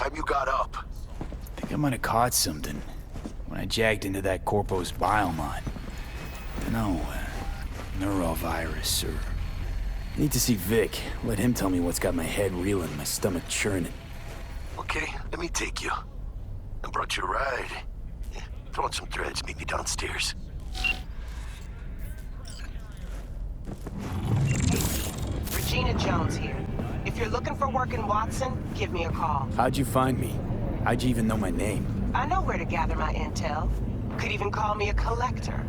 time you got up. I think I might have caught something when I jacked into that Corpo's biomon. Dunno, neurovirus or... Need to see Vic. Let him tell me what's got my head reeling and my stomach churning. Okay, let me take you. I brought you a ride. Yeah, throw on some threads, meet me downstairs. Regina Jones here. If you're looking for work in Watson, give me a call. How'd you find me? How'd you even know my name? I know where to gather my intel. Could even call me a collector.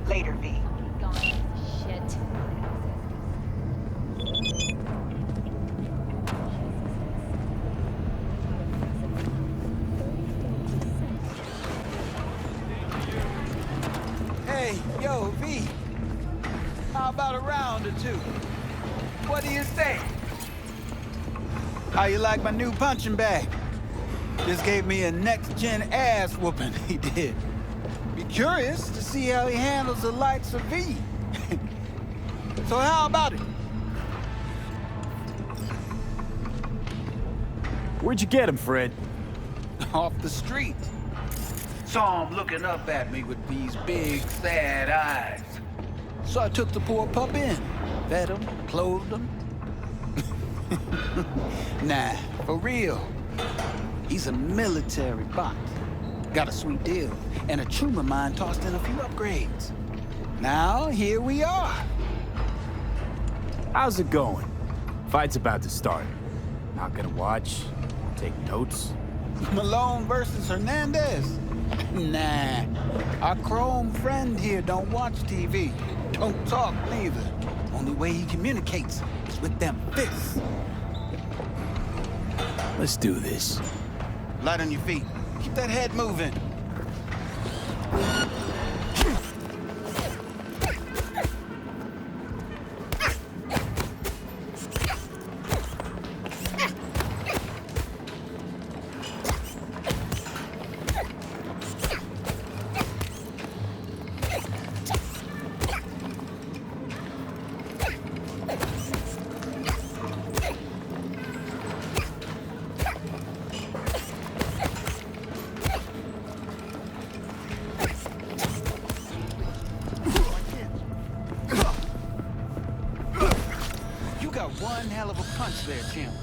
Later, V. Shit. Hey, yo, V. How about a round or two? What do you say? How you like my new punching bag? Just gave me a next-gen ass whooping, he did. Be curious to see how he handles the likes of V. So how about it? Where'd you get him, Fred? Off the street. Saw him looking up at me with these big, sad eyes. So I took the poor pup in. Fed him, clothed him. Nah, for real. He's a military bot. Got a sweet deal, and a tumor mine tossed in a few upgrades. Now, here we are. How's it going? Fight's about to start. Not gonna watch, take notes. Malone versus Hernandez? Nah, our chrome friend here don't watch TV. Don't talk neither. Only way he communicates is with them fists. Let's do this. Light on your feet. Keep that head moving. One hell of a punch there, Chimp.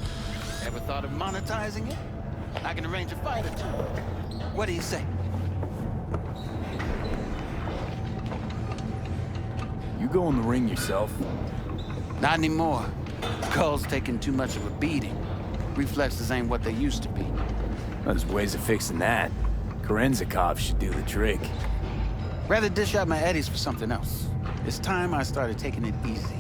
Ever thought of monetizing it? I can arrange a fight or two. What do you say? You go in the ring yourself? Not anymore. Skull's taking too much of a beating. Reflexes ain't what they used to be. Well, there's ways of fixing that. Korenzikov should do the trick. Rather dish out my eddies for something else. It's time I started taking it easy.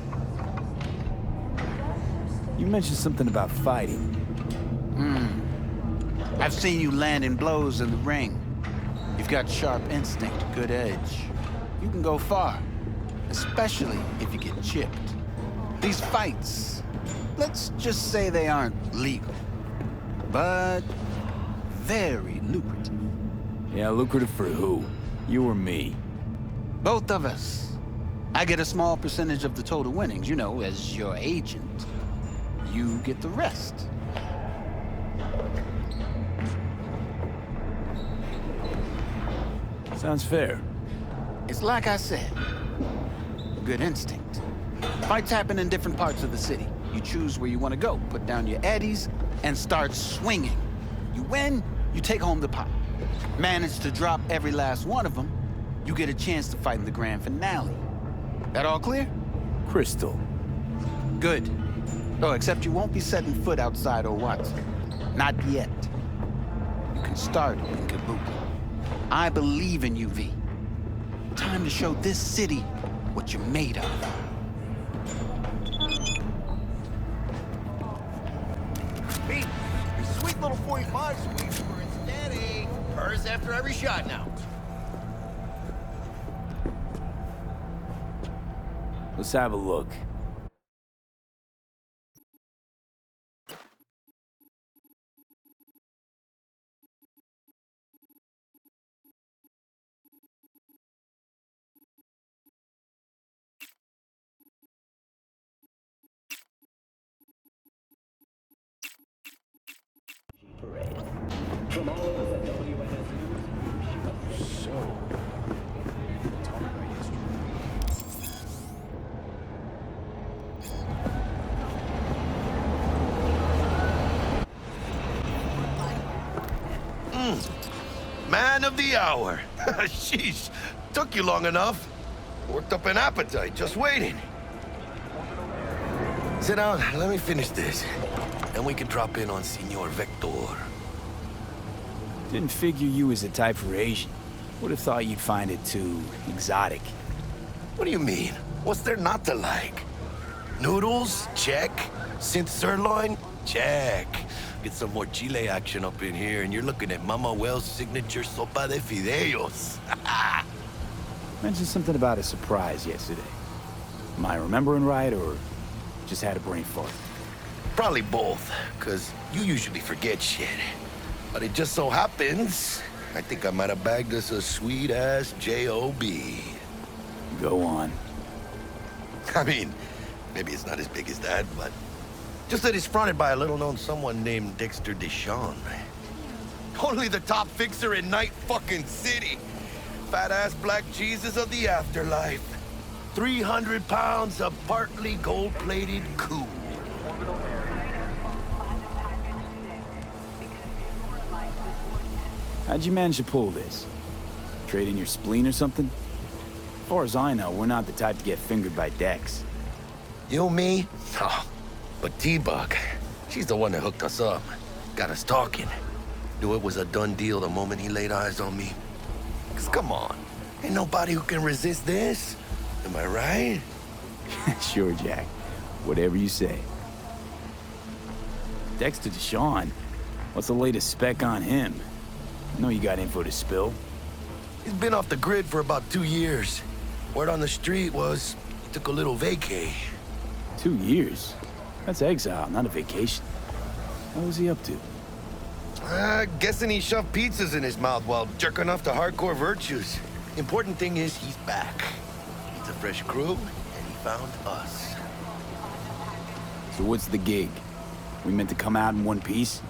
You mentioned something about fighting. I've seen you landing blows in the ring. You've got sharp instinct, good edge. You can go far, especially if you get chipped. These fights, let's just say they aren't legal, but very lucrative. Yeah, lucrative for who? You or me? Both of us. I get a small percentage of the total winnings, you know, as your agent. You get the rest. Sounds fair. It's like I said, good instinct. Fights happen in different parts of the city. You choose where you want to go, put down your eddies, and start swinging. You win, you take home the pot. Manage to drop every last one of them, you get a chance to fight in the grand finale. That all clear? Crystal. Good. Oh, except you won't be setting foot outside or Watson. Not yet. You can start in Kabuki. I believe in you, V. Time to show this city what you're made of. Pete, your sweet little 45 sweeps were steady. Hers after every shot now. Let's have a look. Parade. So, talk about yesterday. Man of the hour. Sheesh. Took you long enough. Worked up an appetite just waiting. Sit down. Let me finish this. Then we can drop in on Senor Vector. Didn't figure you was the type for Asian. Would have thought you'd find it too exotic. What do you mean? What's there not to like? Noodles? Check. Synth sirloin? Check. Get some more Chile action up in here, and you're looking at Mama Wells' signature sopa de fideos. Mentioned something about a surprise yesterday. Am I remembering right, or just had a brain fart? Probably both, because you usually forget shit. But it just so happens, I think I might have bagged us a sweet-ass J.O.B. Go on. I mean, maybe it's not as big as that, but just that it's fronted by a little-known someone named Dexter Deshawn. Only the top fixer in Night fucking City. Fat-ass black Jesus of the afterlife. 300 pounds of partly gold-plated coup. How'd you manage to pull this? Trade in your spleen or something? As far as I know, we're not the type to get fingered by Dex. You, me? Oh, but T-Bug, she's the one that hooked us up. Got us talking. Knew it was a done deal the moment he laid eyes on me. 'Cause come on, ain't nobody who can resist this. Am I right? Sure, Jack. Whatever you say. Dexter Deshawn? What's the latest spec on him? I know you got info to spill. He's been off the grid for about 2 years. Word on the street was he took a little vacay. 2 years? That's exile, not a vacation. What was he up to? Guessing he shoved pizzas in his mouth while jerking off to hardcore virtues. Important thing is he's back. He's a fresh crew, and he found us. So what's the gig? We meant to come out in one piece?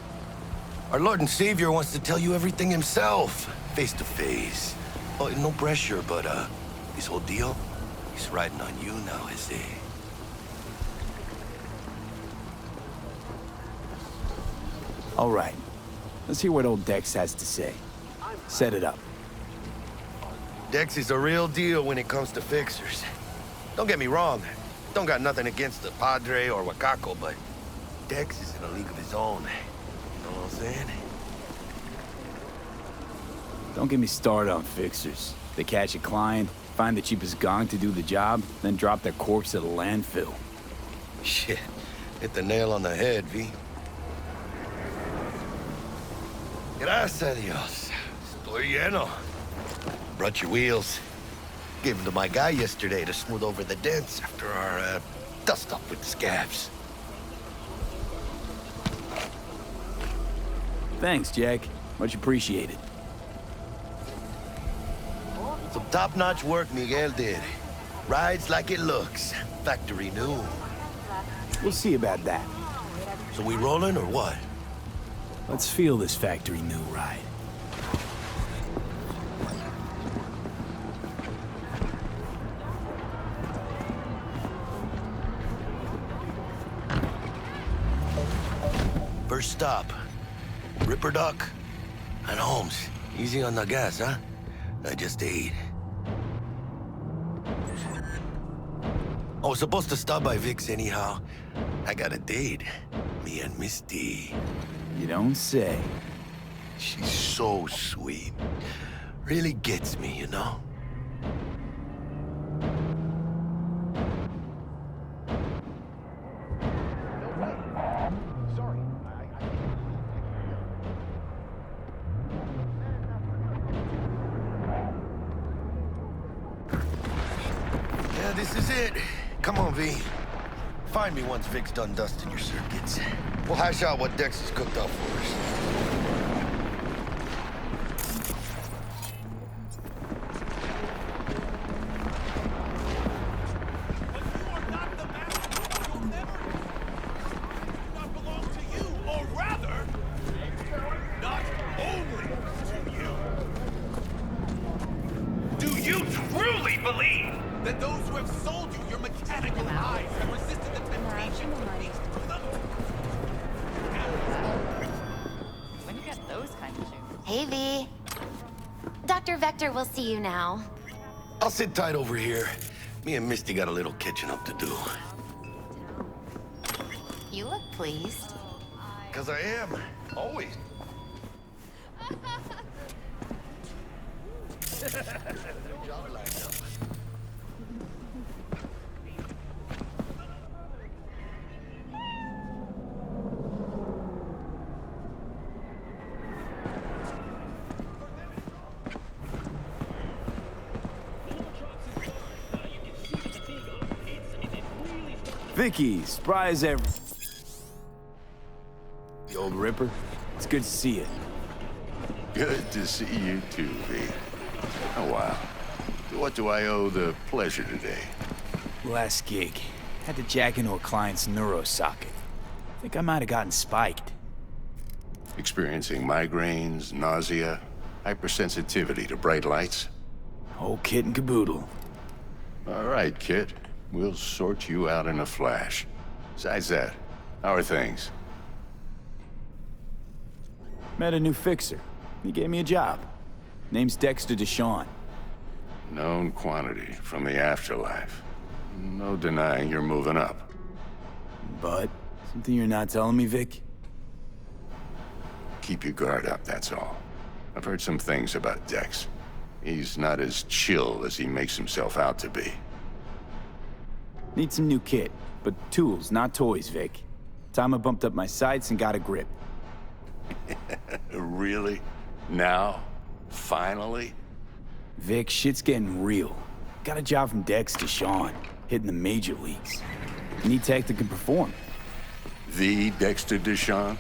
Our Lord and Savior wants to tell you everything himself, face to face. Oh, no pressure, but this whole deal, he's riding on you now, is he? All right. Let's hear what old Dex has to say. Set it up. Dex is a real deal when it comes to fixers. Don't get me wrong. Don't got nothing against the Padre or Wakako, but Dex is in a league of his own. You know what I'm saying? Don't get me started on fixers. They catch a client, find the cheapest gong to do the job, then drop their corpse at a landfill. Shit. Hit the nail on the head, V. Gracias a Dios. Estoy lleno. Brought your wheels. Gave them to my guy yesterday to smooth over the dents after our, dust-up with the scabs. Thanks, Jack. Much appreciated. Some top-notch work Miguel did. Rides like it looks. Factory new. We'll see about that. So we rolling or what? Let's feel this factory new ride. First stop. Ripper Duck and Holmes. Easy on the gas, huh? I just ate. I was supposed to stop by Vic's anyhow. I got a date. Me and Misty. You don't say. She's so sweet. Really gets me, you know? Yeah, this is it. Come on, V. Find me once Vic's done dusting your circuits. We'll hash out what Dex has cooked up for us. Not believe that those who have sold you your mechanical eyes have resisted the temptation to gaze through them? When you get those kind of shoes. Hey, V. Dr. Vector will see you now. I'll sit tight over here. Me and Misty got a little catching up to do. You look pleased. 'Cause I am. Always. Vicky, spry as ever. The old Ripper. It's good to see you. Good to see you too, V. Oh, wow. What do I owe the pleasure today? Last gig. Had to jack into a client's neuro socket. Think I might have gotten spiked. Experiencing migraines, nausea, hypersensitivity to bright lights? Whole kit and caboodle. All right, kid. We'll sort you out in a flash. Besides that, how are things? Met a new fixer. He gave me a job. Name's Dexter Deshawn. Known quantity from the afterlife. No denying you're moving up. But, something you're not telling me, Vic? Keep your guard up, that's all. I've heard some things about Dex. He's not as chill as he makes himself out to be. Need some new kit, but tools, not toys, Vic. Time I bumped up my sights and got a grip. Really? Now? Finally? Vic, shit's getting real. Got a job from Dex Deshawn, hitting the major leagues. Need tech that can perform. The Dexter Deshawn?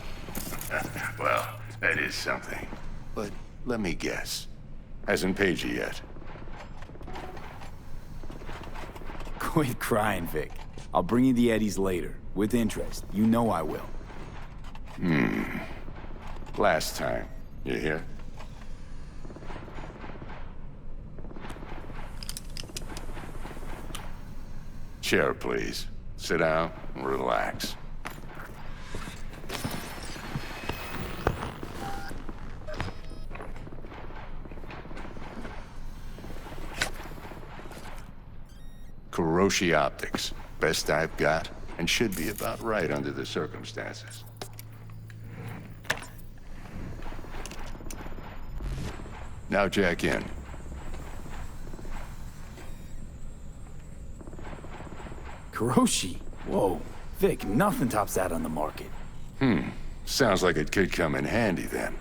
Well, that is something. But let me guess. Hasn't paid you yet. Quit crying, Vic. I'll bring you the eddies later, with interest. You know I will. Last time. You hear? Chair, please. Sit down and relax. Kuroshi Optics. Best I've got, and should be about right under the circumstances. Now jack in. Kuroshi? Whoa. Vic, nothing tops that on the market. Sounds like it could come in handy then.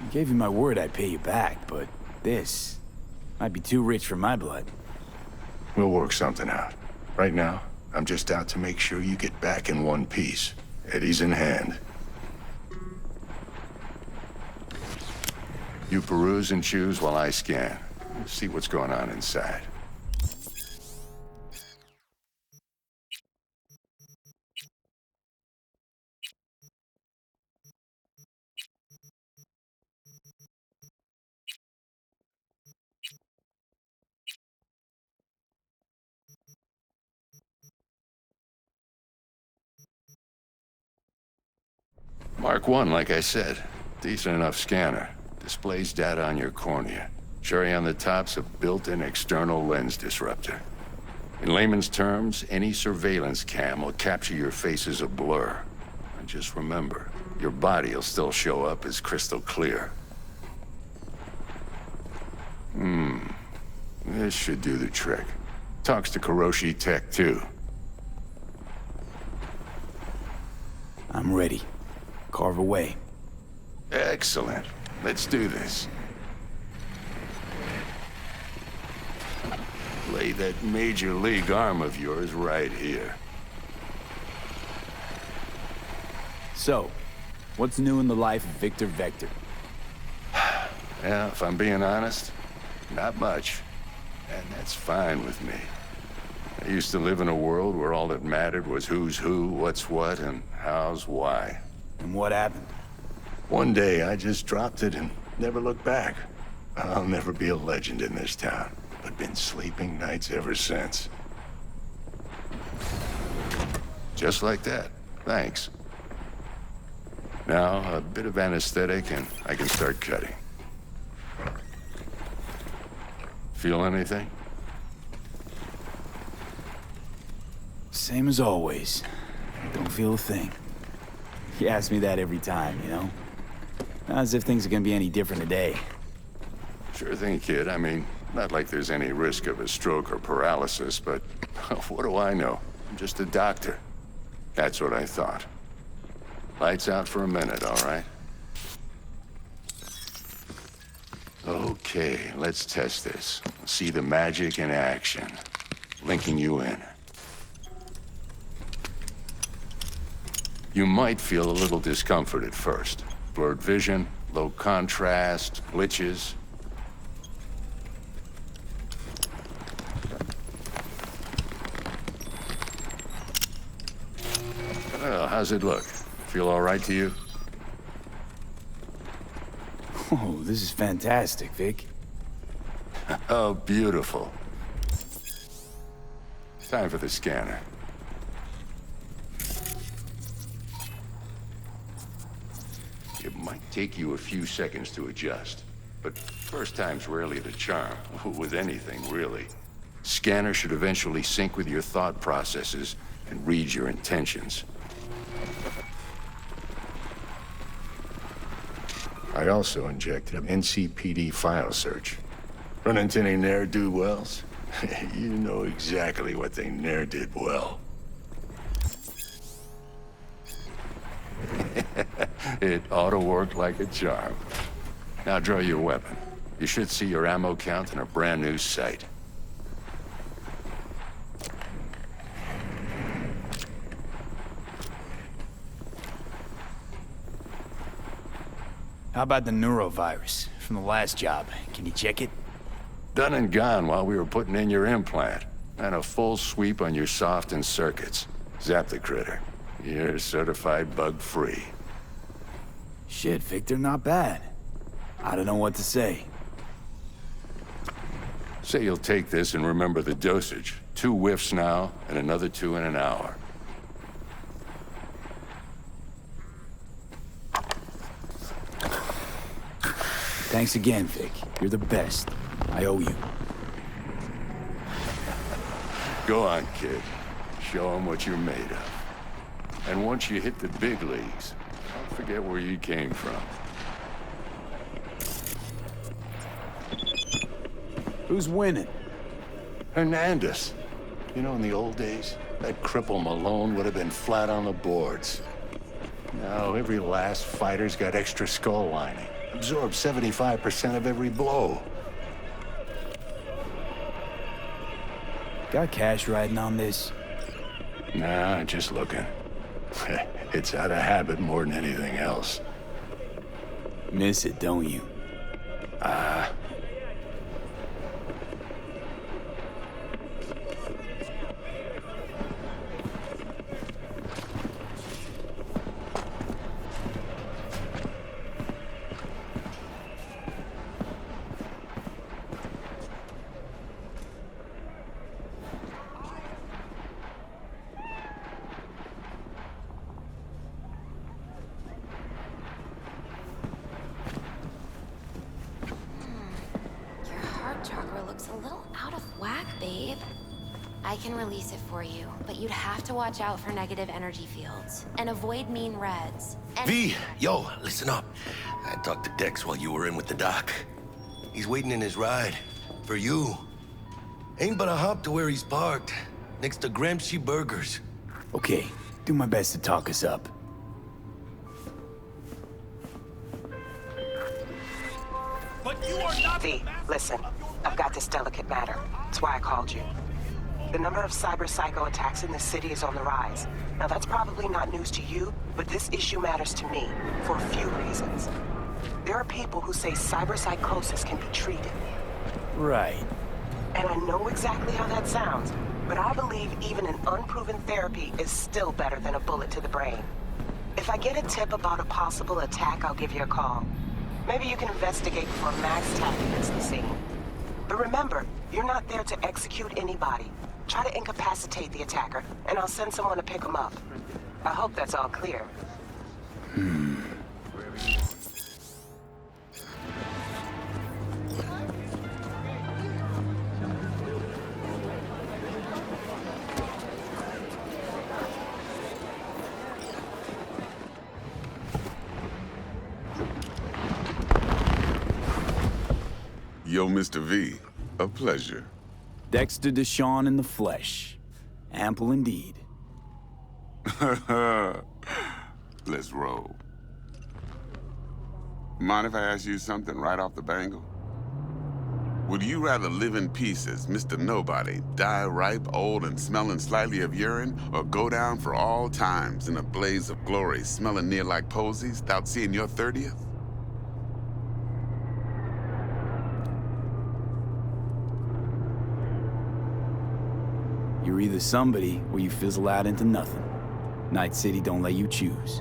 I gave you my word I'd pay you back, but this might be too rich for my blood. We'll work something out. Right now, I'm just out to make sure you get back in one piece. Eddie's in hand. You peruse and choose while I scan. See what's going on inside. Mark 1, like I said. Decent enough scanner. Displays data on your cornea. Cherry on the top's a built-in external lens disruptor. In layman's terms, any surveillance cam will capture your face as a blur. And just remember, your body will still show up as crystal clear. This should do the trick. Talks to Kuroshi Tech, too. I'm ready. Carve away. Excellent. Let's do this. Lay that major league arm of yours right here. So, what's new in the life of Victor Vector? Yeah, if I'm being honest, not much. And that's fine with me. I used to live in a world where all that mattered was who's who, what's what, and how's why. And what happened? One day, I just dropped it and never looked back. I'll never be a legend in this town. but been sleeping nights ever since. Just like that. Thanks. Now, a bit of anesthetic and I can start cutting. Feel anything? Same as always. Don't feel a thing. You ask me that every time, you know? Not as if things are gonna be any different today. Sure thing, kid. I mean, not like there's any risk of a stroke or paralysis, but what do I know? I'm just a doctor. That's what I thought. Lights out for a minute, all right? Okay, let's test this. See the magic in action. Linking you in. You might feel a little discomfort at first. Blurred vision, low contrast, glitches. Well, how's it look? Feel all right to you? Oh, this is fantastic, Vic. Oh, beautiful. Time for the scanner. It might take you a few seconds to adjust, but first time's rarely the charm, with anything, really. Scanner should eventually sync with your thought processes and read your intentions. I also injected an NCPD file search. Run into any ne'er-do-wells? You know exactly what they ne'er did well. It ought to work like a charm. Now draw your weapon. You should see your ammo count in a brand new sight. How about the neurovirus from the last job? Can you check it? Done and gone while we were putting in your implant. And a full sweep on your soft and circuits. Zap the critter. You're certified bug-free. Shit, Victor, not bad. I don't know what to say. Say you'll take this and remember the dosage. 2 whiffs now, and another 2 in an hour. Thanks again, Vic. You're the best. I owe you. Go on, kid. Show them what you're made of. And once you hit the big leagues, don't forget where you came from. Who's winning? Hernandez. You know, in the old days, that cripple Malone would have been flat on the boards. Now, every last fighter's got extra skull lining. Absorbs 75% of every blow. Got cash riding on this? Nah, just looking. It's out of habit more than anything else. Miss it, don't you? Chakra looks a little out of whack, babe. I can release it for you, but you'd have to watch out for negative energy fields and avoid mean reds. And V, yo, listen up. I talked to Dex while you were in with the doc. He's waiting in his ride. For you. Ain't but a hop to where he's parked. Next to Gramsci Burgers. Okay, do my best to talk us up. V, listen. I've got this delicate matter. That's why I called you. The number of cyber psycho attacks in this city is on the rise. Now that's probably not news to you, but this issue matters to me for a few reasons. There are people who say cyber psychosis can be treated. Right. And I know exactly how that sounds, but I believe even an unproven therapy is still better than a bullet to the brain. If I get a tip about a possible attack, I'll give you a call. Maybe you can investigate before Max Taffy hits the scene. But remember, you're not there to execute anybody. Try to incapacitate the attacker, and I'll send someone to pick him up. I hope that's all clear. Yo, Mr. V, a pleasure. Dexter Deshawn in the flesh. Ample indeed. Let's roll. Mind if I ask you something right off the bangle? Would you rather live in peace as Mr. Nobody, die ripe, old, and smelling slightly of urine, or go down for all times in a blaze of glory, smelling near like posies, without seeing your 30th? You're either somebody or you fizzle out into nothing. Night City don't let you choose.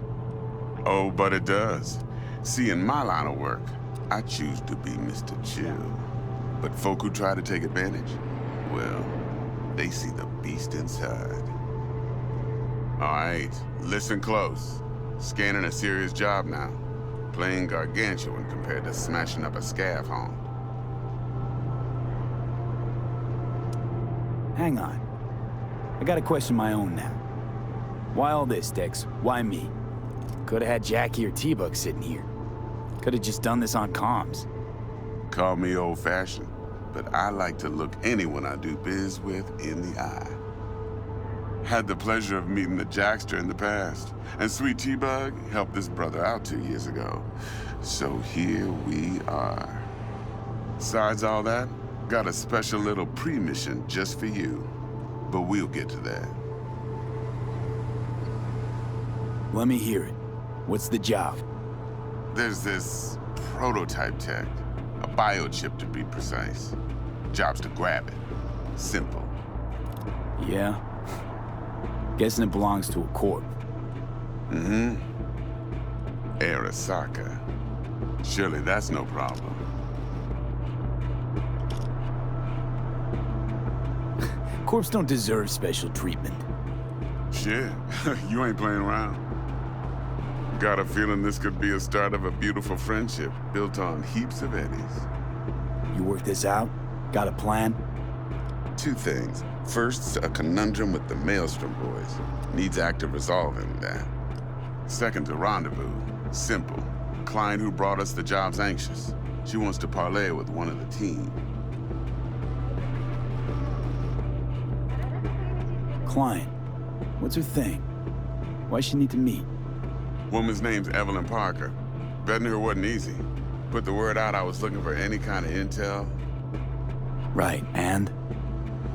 Oh, but it does. See, in my line of work, I choose to be Mr. Chill. But folk who try to take advantage, well, they see the beast inside. All right, listen close. Scanning a serious job now. Playing gargantuan compared to smashing up a scav home. Hang on. I got a question of my own now. Why all this, Dex? Why me? Could've had Jackie or T-Bug sitting here. Could've just done this on comms. Call me old-fashioned, but I like to look anyone I do biz with in the eye. Had the pleasure of meeting the Jackster in the past, and Sweet T-Bug helped this brother out 2 years ago. So here we are. Besides all that, got a special little pre-mission just for you. But we'll get to that. Let me hear it. What's the job? There's this prototype tech, a biochip to be precise. Job's to grab it. Simple. Yeah? Guessing it belongs to a corp. Mm-hmm. Arasaka. Surely that's no problem. Corps don't deserve special treatment. Shit, you ain't playing around. Got a feeling this could be a start of a beautiful friendship built on heaps of eddies. You work this out? Got a plan? Two things. First, a conundrum with the Maelstrom boys. Needs active resolving that. Second, a rendezvous. Simple. Client who brought us the job's anxious. She wants to parlay with one of the team. Client. What's her thing? Why she need to meet? Woman's name's Evelyn Parker. Betting her wasn't easy. Put the word out I was looking for any kind of intel. Right, and?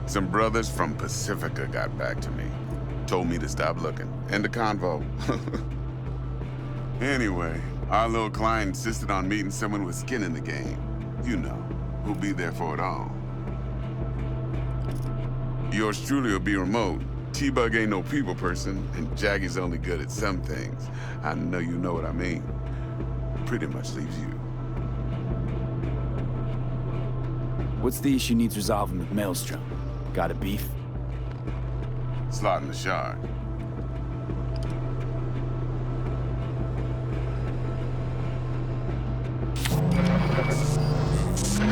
Some brothers from Pacifica got back to me. Told me to stop looking. End the convo. Anyway, our little client insisted on meeting someone with skin in the game. You know, who'll be there for it all. Yours truly will be remote. T-Bug ain't no people person, and Jaggy's only good at some things. I know you know what I mean. Pretty much leaves you. What's the issue needs resolving with Maelstrom? Got a beef? Slotting the shard.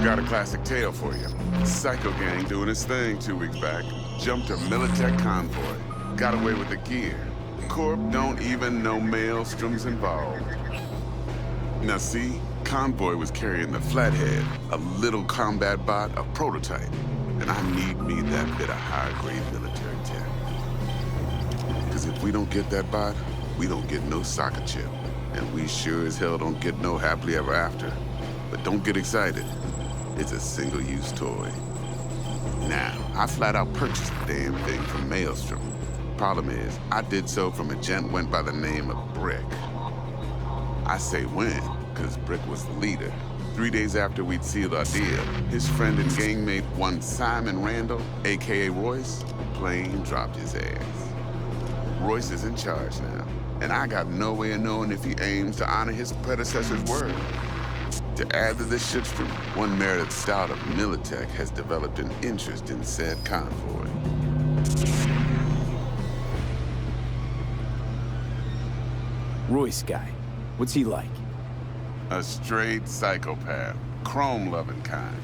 Got a classic tale for you. Psycho gang doing his thing 2 weeks back. Jumped a Militech convoy. Got away with the gear. Corp don't even know Maelstrom's involved. Now see, convoy was carrying the Flathead, a little combat bot, a prototype. And I need me that bit of high-grade military tech. Because if we don't get that bot, we don't get no soccer chip. And we sure as hell don't get no happily ever after. But don't get excited. It's a single-use toy. Now, I flat out purchased the damn thing from Maelstrom. Problem is, I did so from a gent went by the name of Brick. I say when, because Brick was the leader. 3 days after we'd sealed our deal, his friend and gangmate, one Simon Randall, a.k.a. Royce, plain dropped his ass. Royce is in charge now, and I got no way of knowing if he aims to honor his predecessor's word. To add to this shitstorm, one Meredith Stout of Militech has developed an interest in said convoy. Royce guy. What's he like? A straight psychopath. Chrome-loving kind.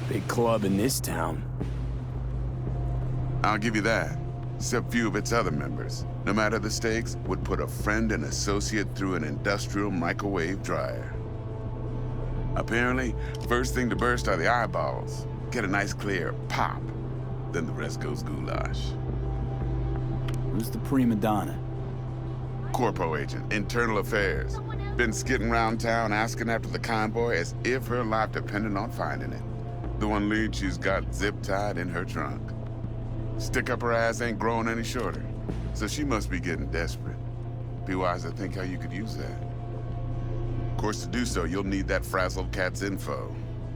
Big club in this town. I'll give you that. Except few of its other members, no matter the stakes, would put a friend and associate through an industrial microwave dryer. Apparently, first thing to burst are the eyeballs. Get a nice clear pop. Then the rest goes goulash. Who's the prima donna? Corpo agent, internal affairs. Been skidding around town asking after the convoy as if her life depended on finding it. The one lead she's got zip-tied in her trunk. Stick up her ass ain't growing any shorter, so she must be getting desperate. Be wise to think how you could use that. Of course, to do so, you'll need that frazzled cat's info.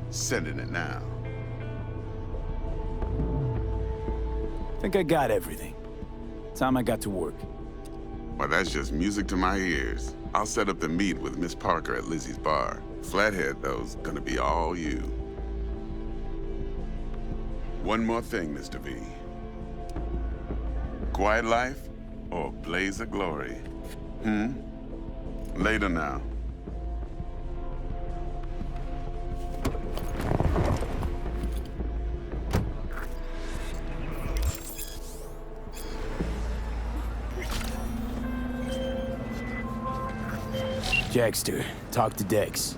Sending it now. Think I got everything. Time I got to work. Well, that's just music to my ears. I'll set up the meet with Miss Parker at Lizzie's bar. Flathead, though's gonna be all you. One more thing, Mr. V. Quiet life or blaze of glory? Later now. Jackster, talk to Dex.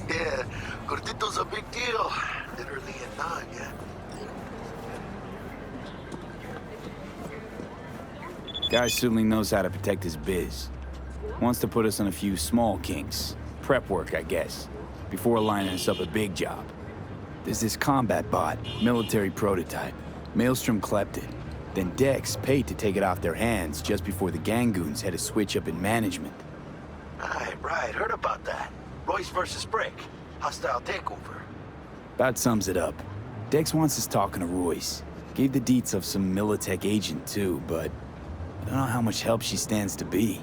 Yeah, Gordito's a big deal. Literally a nine, yeah. Guy certainly knows how to protect his biz. Wants to put us on a few small kinks. Prep work, I guess. Before lining us up a big job. There's this combat bot, military prototype. Maelstrom clept it. Then Dex paid to take it off their hands just before the Gangoons had a switch up in management. Right, heard about that. Royce versus Brick. Hostile takeover. About sums it up. Dex wants us talking to Royce. Gave the deets of some Militech agent too, but I don't know how much help she stands to be.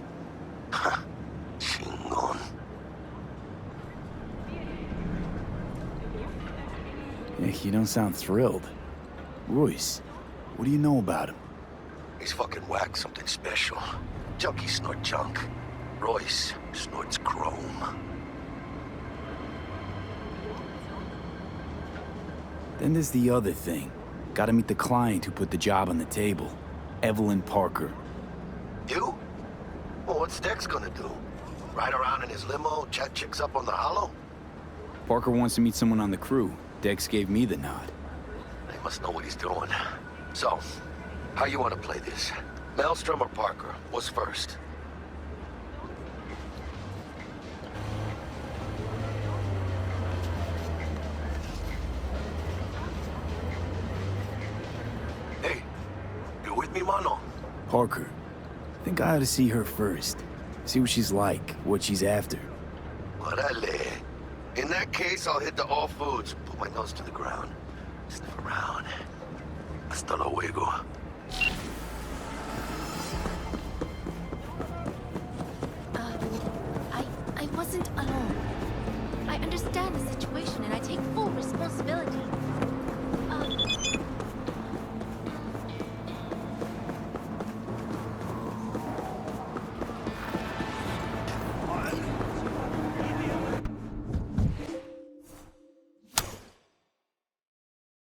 Chingon. You don't sound thrilled. Royce, what do you know about him? He's fucking whack, something special. Junkies snort junk. Royce snorts chrome. Then there's the other thing. Gotta meet the client who put the job on the table. Evelyn Parker. You? Well, what's Dex gonna do? Ride around in his limo, chat chicks up on the hollow? Parker wants to meet someone on the crew. Dex gave me the nod. He must know what he's doing. So, how you want to play this? Maelstrom or Parker? What's first? Hey, you with me, mano? Parker. I think I ought to see her first. See what she's like, what she's after. Orale. In that case, I'll hit the all foods. Put my nose to the ground. Sniff around. Hasta luego.